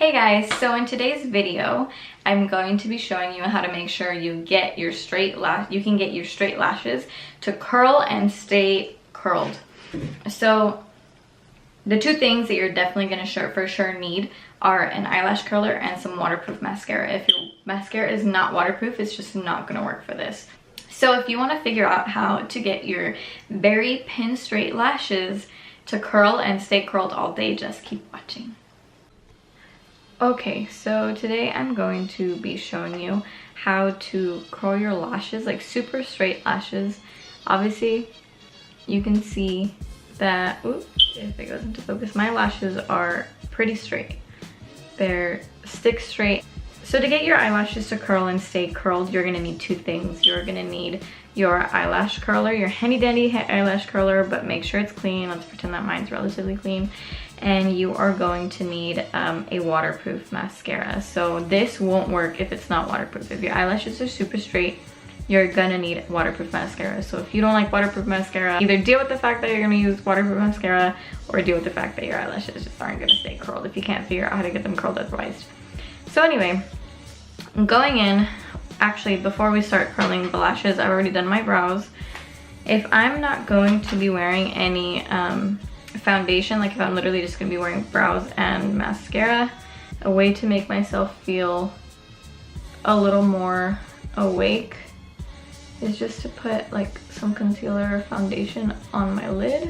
Hey guys, so in today's video, I'm going to be showing you how to make sure you get your straight lashes to curl and stay curled. So the two things that you're definitely going to for sure need are an eyelash curler and some waterproof mascara. If your mascara is not waterproof, it's just not going to work for this. So if you want to figure out how to get your very pin straight lashes to curl and stay curled all day, just keep watching. Okay, so today I'm going to be showing you how to curl your lashes, like super straight lashes. Obviously, you can see that, oops, if it goes into focus, my lashes are pretty straight. They're stick straight. So to get your eyelashes to curl and stay curled, you're gonna need two things. You're gonna need your eyelash curler, your handy dandy eyelash curler, but make sure it's clean. Let's pretend that mine's relatively clean. And you are going to need a waterproof mascara. So this won't work if it's not waterproof. If your eyelashes are super straight, you're gonna need waterproof mascara. So if you don't like waterproof mascara, either deal with the fact that you're gonna use waterproof mascara or deal with the fact that your eyelashes just aren't gonna stay curled if you can't figure out how to get them curled otherwise. So anyway, going in, actually before we start curling the lashes, I've already done my brows. If I'm not going to be wearing any foundation, like if I'm literally just gonna be wearing brows and mascara, a way to make myself feel a little more awake is just to put like some concealer or foundation on my lid.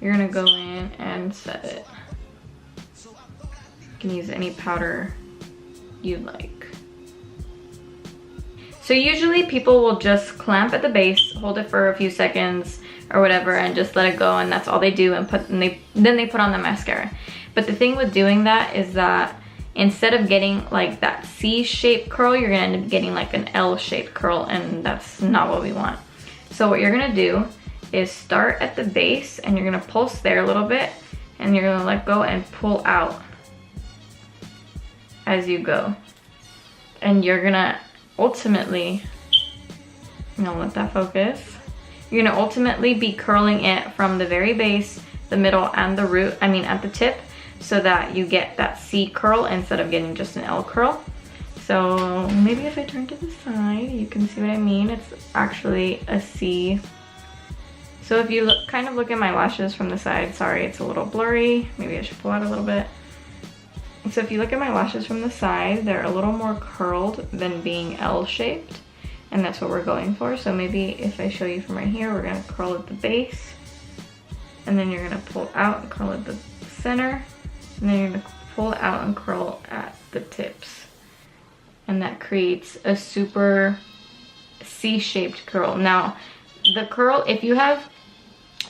You're gonna go in and set it. You can use any powder you like. So usually people will just clamp at the base, hold it for a few seconds or whatever, and just let it go, and that's all they do, and then they put on the mascara. But the thing with doing that is that instead of getting like that C-shaped curl, you're gonna end up getting like an L-shaped curl, and that's not what we want. So what you're gonna do is start at the base, and you're gonna pulse there a little bit, and you're gonna let go and pull out as you go. And you're gonna ultimately, I'm gonna let that focus. You're gonna ultimately be curling it from the very base, the middle, and the root, at the tip, so that you get that C curl instead of getting just an L curl. So maybe if I turn to the side, you can see what I mean. It's actually a C. So if you kind of look at my lashes from the side, sorry, it's a little blurry. Maybe I should pull out a little bit. So if you look at my lashes from the side, they're a little more curled than being L-shaped, and that's what we're going for. So maybe if I show you from right here, we're gonna curl at the base, and then you're gonna pull out and curl at the center, and then you're gonna pull out and curl at the tips. And that creates a super C-shaped curl. Now, the curl, if you have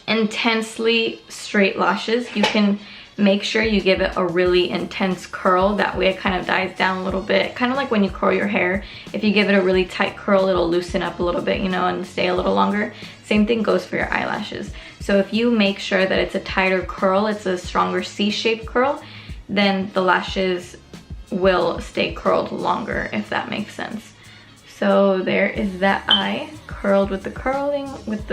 intensely straight lashes, you can make sure you give it a really intense curl. That way it kind of dies down a little bit. Kind of like when you curl your hair. If you give it a really tight curl, it'll loosen up a little bit, and stay a little longer. Same thing goes for your eyelashes. So if you make sure that it's a tighter curl, it's a stronger C-shaped curl, then the lashes will stay curled longer, if that makes sense. So there is that eye curled with the curling, with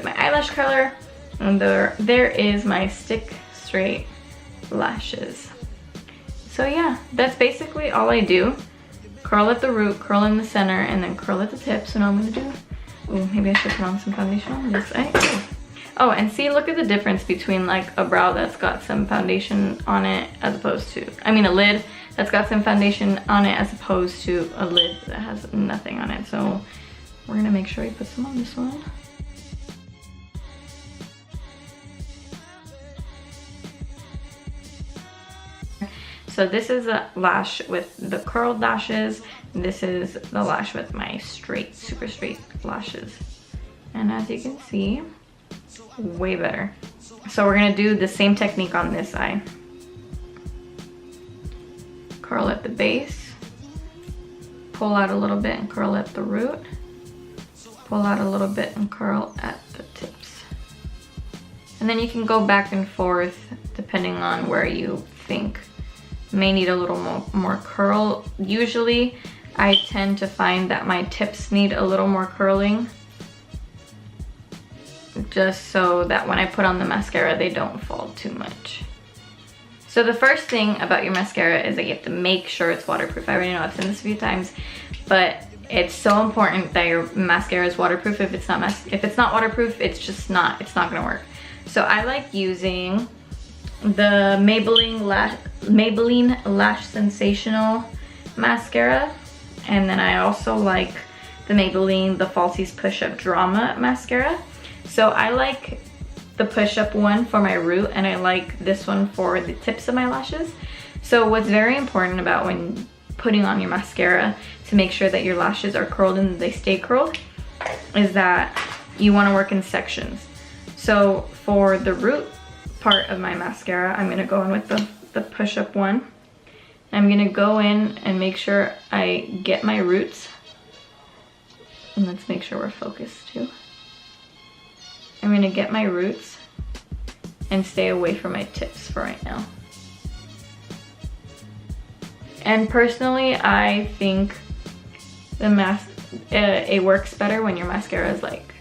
my eyelash curler. And there is my stick straight lashes. So yeah, that's basically all I do. Curl at the root, curl in the center, and then curl at the tip. So now I'm gonna do, oh, maybe I should put on some foundation on this side. Oh, and see, look at the difference between like a brow that's got some foundation on it as opposed to, a lid that's got some foundation on it as opposed to a lid that has nothing on it. So we're gonna make sure we put some on this one. So this is a lash with the curled lashes. This is the lash with my straight, super straight lashes. And as you can see, way better. So we're gonna do the same technique on this eye. Curl at the base, pull out a little bit and curl at the root, pull out a little bit and curl at the tips. And then you can go back and forth depending on where you think may need a little more curl. Usually I tend to find that my tips need a little more curling, just so that when I put on the mascara, they don't fall too much. So the first thing about your mascara is that you have to make sure it's waterproof. I already know I've said this a few times, but it's so important that your mascara is waterproof. If it's not waterproof, it's not gonna work. So I like using the Maybelline Lash Sensational mascara, and then I also like the Maybelline The Falsies Push Up Drama mascara. So I like the push up one for my root, and I like this one for the tips of my lashes. So what's very important about when putting on your mascara to make sure that your lashes are curled and they stay curled is that you want to work in sections. So for the root part of my mascara, I'm going to go in with the push up one. I'm going to go in and make sure I get my roots, and let's make sure we're focused too. I'm going to get my roots and stay away from my tips for right now. And personally, I think it works better when your mascara is like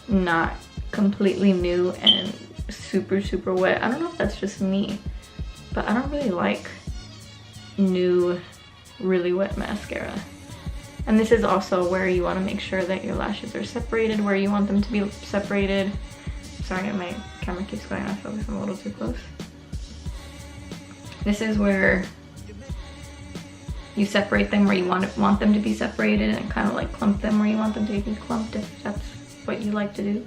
not completely new and super wet. I don't know if that's just me, but I don't really like new, really wet mascara. And this is also where you want to make sure that your lashes are separated where you want them to be separated. Sorry, my camera keeps going off focus. I'm a little too close. This is where you separate them where you want them to be separated, and kind of like clump them where you want them to be clumped, if that's what you like to do.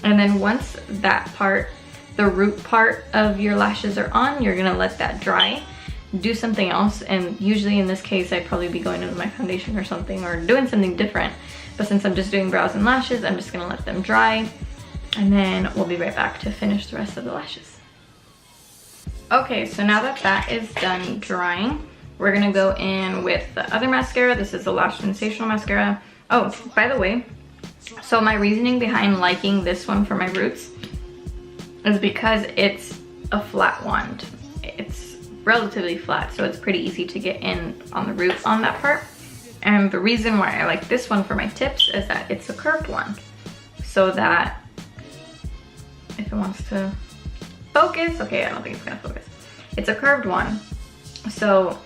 And then once that part, the root part of your lashes are on, you're gonna let that dry. Do something else, and usually in this case I'd probably be going into my foundation or something, or doing something different. But since I'm just doing brows and lashes, I'm just gonna let them dry, and then we'll be right back to finish the rest of the lashes. Okay, so now that that is done drying, we're gonna go in with the other mascara. This is the Lash Sensational mascara. Oh, by the way, so my reasoning behind liking this one for my roots is because it's a flat wand. It's relatively flat, so it's pretty easy to get in on the roots on that part. And the reason why I like this one for my tips is that it's a curved one, so that if it wants to focus, okay, I don't think it's gonna focus. It's a curved one, so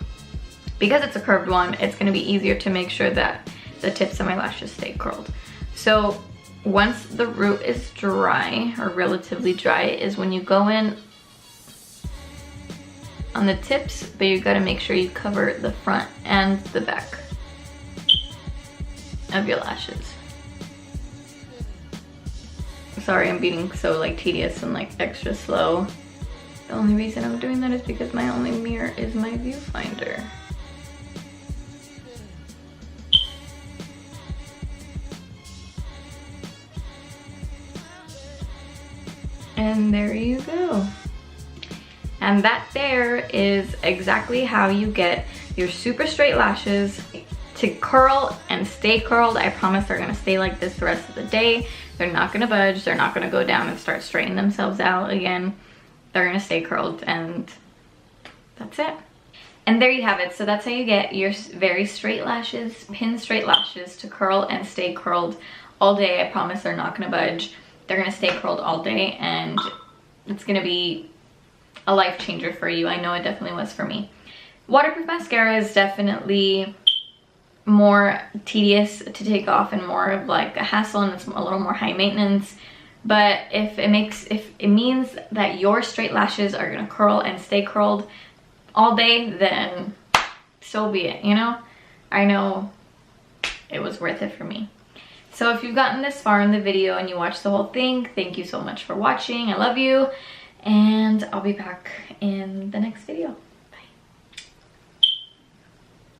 because it's a curved one, it's gonna be easier to make sure that the tips of my lashes stay curled. So once the root is dry, or relatively dry, is when you go in on the tips, but you gotta make sure you cover the front and the back of your lashes. Sorry, I'm being so like tedious and like extra slow. The only reason I'm doing that is because my only mirror is my viewfinder. And there you go. And that there is exactly how you get your super straight lashes to curl and stay curled. I promise they're gonna stay like this the rest of the day. They're not gonna budge. They're not gonna go down and start straightening themselves out again. They're gonna stay curled, and that's it. And there you have it. So that's how you get your very straight lashes, pin straight lashes, to curl and stay curled all day. I promise they're not gonna budge. They're gonna stay curled all day, and it's gonna be a life changer for you. I know it definitely was for me. Waterproof mascara is definitely more tedious to take off and more of like a hassle, and it's a little more high maintenance. But if it means that your straight lashes are gonna curl and stay curled all day, then so be it, you know? I know it was worth it for me. So if you've gotten this far in the video and you watched the whole thing, thank you so much for watching. I love you, and I'll be back in the next video.